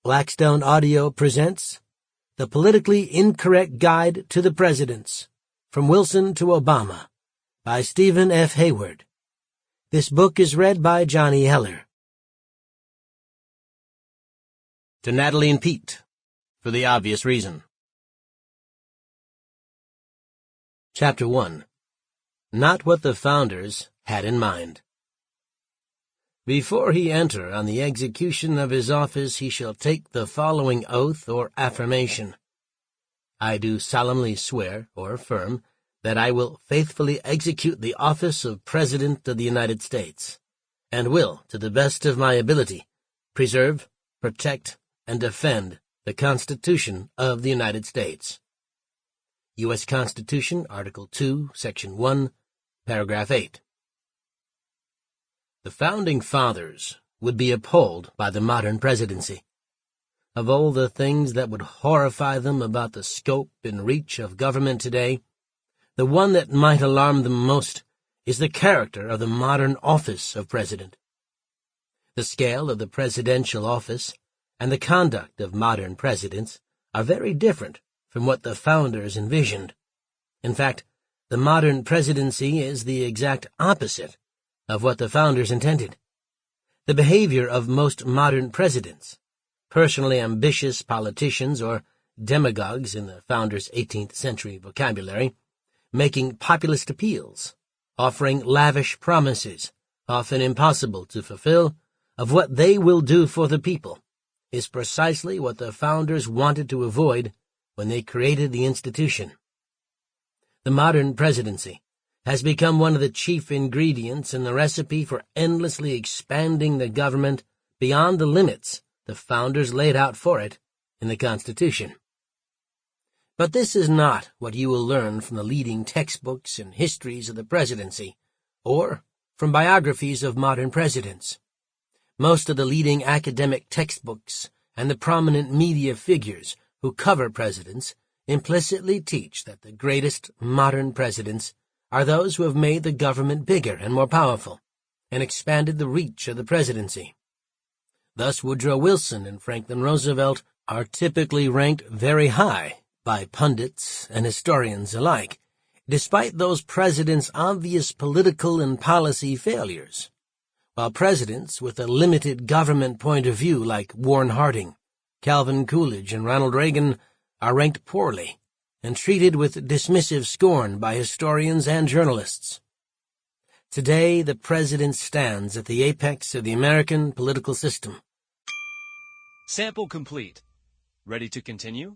Blackstone Audio presents The Politically Incorrect Guide to the Presidents, From Wilson to Obama, by Stephen F. Hayward. This book is read by Johnny Heller. To Natalie and Pete, for the obvious reason. Chapter 1. Not What the Founders Had in Mind. Before he enter on the execution of his office, he shall take the following oath or affirmation. I do solemnly swear or affirm that I will faithfully execute the office of President of the United States, and will, to the best of my ability, preserve, protect, and defend the Constitution of the United States. U.S. Constitution, Article 2, Section 1, Paragraph 8. The Founding Fathers would be appalled by the modern presidency. Of all the things that would horrify them about the scope and reach of government today, the one that might alarm them most is the character of the modern office of president. The scale of the presidential office and the conduct of modern presidents are very different from what the Founders envisioned. In fact, the modern presidency is the exact opposite of what the Founders intended. The behavior of most modern presidents, personally ambitious politicians or demagogues in the Founders' 18th century vocabulary, making populist appeals, offering lavish promises, often impossible to fulfill, of what they will do for the people, is precisely what the Founders wanted to avoid when they created the institution. The modern presidency has become one of the chief ingredients in the recipe for endlessly expanding the government beyond the limits the Founders laid out for it in the Constitution. But this is not what you will learn from the leading textbooks and histories of the presidency, or from biographies of modern presidents. Most of the leading academic textbooks and the prominent media figures who cover presidents implicitly teach that the greatest modern presidents are those who have made the government bigger and more powerful, and expanded the reach of the presidency. Thus Woodrow Wilson and Franklin Roosevelt are typically ranked very high by pundits and historians alike, despite those presidents' obvious political and policy failures, while presidents with a limited government point of view like Warren Harding, Calvin Coolidge, and Ronald Reagan are ranked poorly and treated with dismissive scorn by historians and journalists. Today, the president stands at the apex of the American political system. Sample complete. Ready to continue?